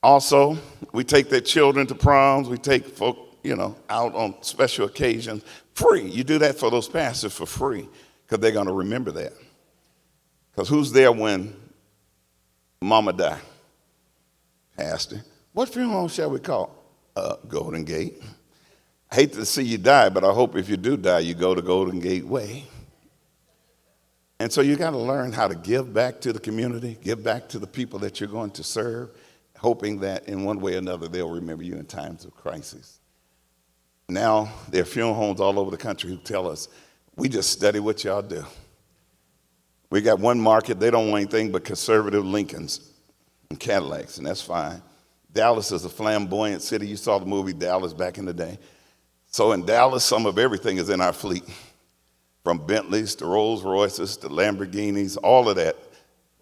A: Also, we take their children to proms. We take folk, out on special occasions free. You do that for those pastors for free because they're going to remember that. Because who's there when mama die? Pastor. What funeral home shall we call? Golden Gate. I hate to see you die, but I hope if you do die, you go to Golden Gate Way. And so you got to learn how to give back to the community, give back to the people that you're going to serve, hoping that in one way or another they'll remember you in times of crisis. Now, there are funeral homes all over the country who tell us, we just study what y'all do. We got one market, they don't want anything but conservative Lincolns and Cadillacs, and that's fine. Dallas is a flamboyant city. You saw the movie Dallas back in the day. So in Dallas, some of everything is in our fleet, from Bentleys to Rolls Royces to Lamborghinis, all of that.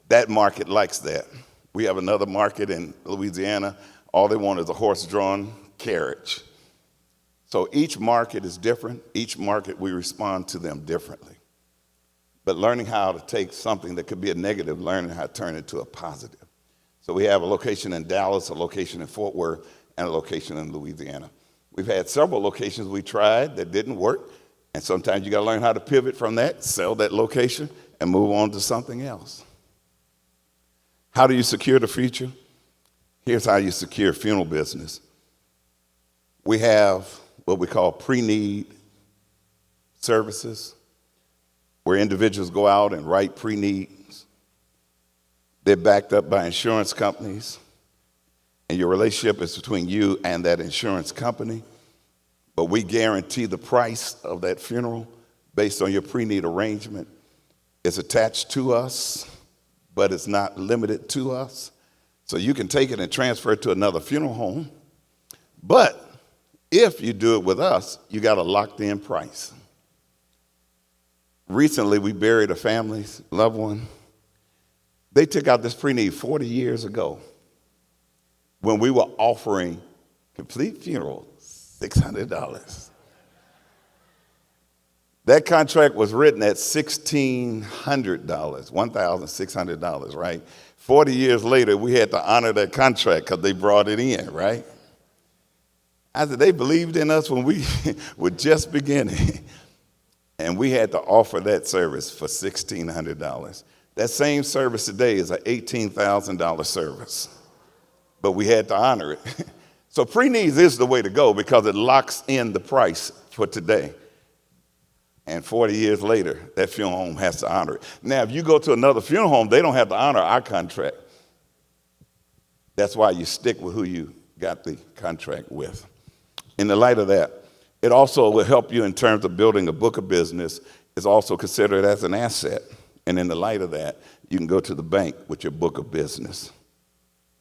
A: That market likes that. We have another market in Louisiana. All they want is a horse-drawn carriage. So each market is different. Each market, we respond to them differently. But learning how to take something that could be a negative, learning how to turn it to a positive. So we have a location in Dallas, a location in Fort Worth, and a location in Louisiana. We've had several locations we tried that didn't work, and sometimes you got to learn how to pivot from that, sell that location, and move on to something else. How do you secure the future? Here's how you secure funeral business. We have what we call pre-need services, where individuals go out and write pre-needs. They're backed up by insurance companies, and your relationship is between you and that insurance company. But we guarantee the price of that funeral based on your pre-need arrangement. It's attached to us, but it's not limited to us. So you can take it and transfer it to another funeral home. But if you do it with us, you got a locked-in price. Recently, we buried a family's loved one. They took out this pre-need 40 years ago when we were offering complete funeral, $600. That contract was written at $1,600, $1,600, right? 40 years later, we had to honor that contract because they brought it in, right? I said, they believed in us when we were just beginning. And we had to offer that service for $1,600. That same service today is an $18,000 service. But we had to honor it. So pre-needs is the way to go because it locks in the price for today. And 40 years later, that funeral home has to honor it. Now, if you go to another funeral home, they don't have to honor our contract. That's why you stick with who you got the contract with. In the light of that, it also will help you in terms of building a book of business. It's also considered as an asset. And in the light of that, you can go to the bank with your book of business.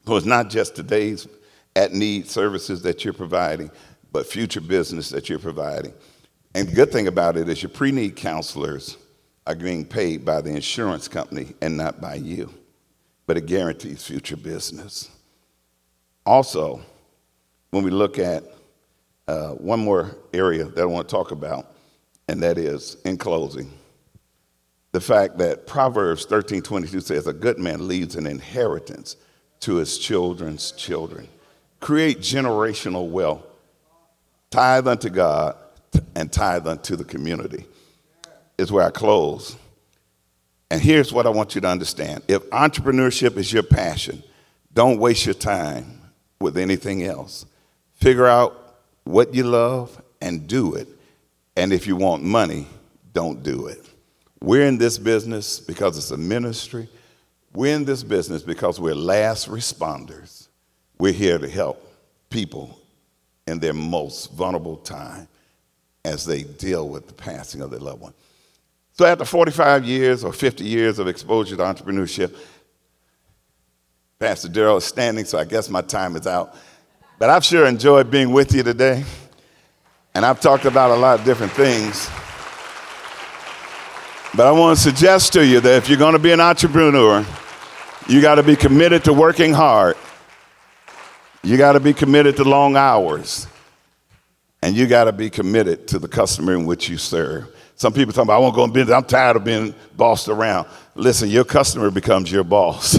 A: So it's not just today's at-need services that you're providing, but future business that you're providing. And the good thing about it is your pre-need counselors are being paid by the insurance company and not by you. But it guarantees future business. Also, when we look at one more area that I want to talk about, and that is, in closing, the fact that Proverbs 13:22 says, a good man leaves an inheritance to his children's children. Create generational wealth. Tithe unto God and tithe unto the community is where I close. And here's what I want you to understand. If entrepreneurship is your passion, don't waste your time with anything else. Figure out what you love and do it. And if you want money, don't do it. We're in this business because it's a ministry. We're in this business because we're last responders. We're here to help people in their most vulnerable time as they deal with the passing of their loved one. So after 45 years or 50 years of exposure to entrepreneurship, Pastor Darrell is standing, so I guess my time is out. But I've sure enjoyed being with you today. And I've talked about a lot of different things. But I want to suggest to you that if you're going to be an entrepreneur, you got to be committed to working hard. You got to be committed to long hours. And you got to be committed to the customer in which you serve. Some people talk about, I won't go in business. I'm tired of being bossed around. Listen, your customer becomes your boss.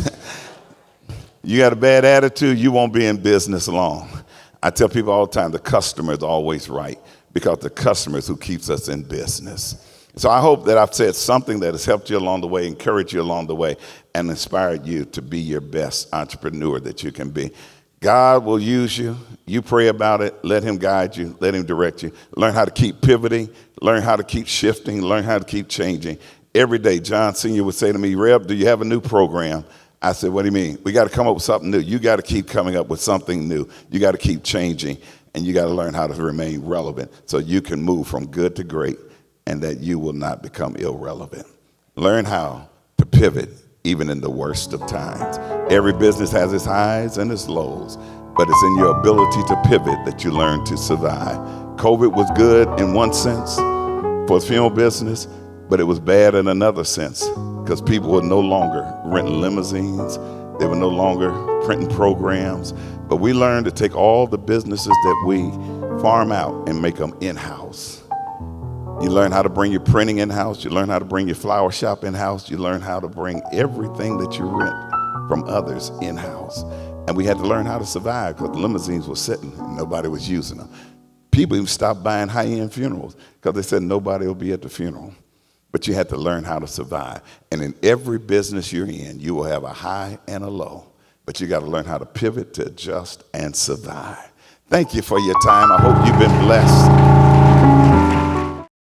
A: You got a bad attitude, you won't be in business long. I tell people all the time, the customer is always right because the customer is who keeps us in business. So I hope that I've said something that has helped you along the way, encouraged you along the way, and inspired you to be your best entrepreneur that you can be. God will use you. You pray about it. Let him guide you. Let him direct you. Learn how to keep pivoting. Learn how to keep shifting. Learn how to keep changing. Every day, John Sr. would say to me, Reb, do you have a new program? I said, what do you mean? We got to come up with something new. You got to keep coming up with something new. You got to keep changing, and you got to learn how to remain relevant so you can move from good to great and that you will not become irrelevant. Learn how to pivot even in the worst of times. Every business has its highs and its lows, but it's in your ability to pivot that you learn to survive. COVID was good in one sense for the funeral business, but it was bad in another sense because people were no longer renting limousines. They were no longer printing programs. But we learned to take all the businesses that we farm out and make them in-house. You learn how to bring your printing in-house. You learn how to bring your flower shop in-house. You learn how to bring everything that you rent from others in-house. And we had to learn how to survive because the limousines were sitting and nobody was using them. People even stopped buying high-end funerals because they said nobody will be at the funeral. But you had to learn how to survive. And in every business you're in, you will have a high and a low. But you got to learn how to pivot, to adjust, and survive. Thank you for your time. I hope you've been blessed.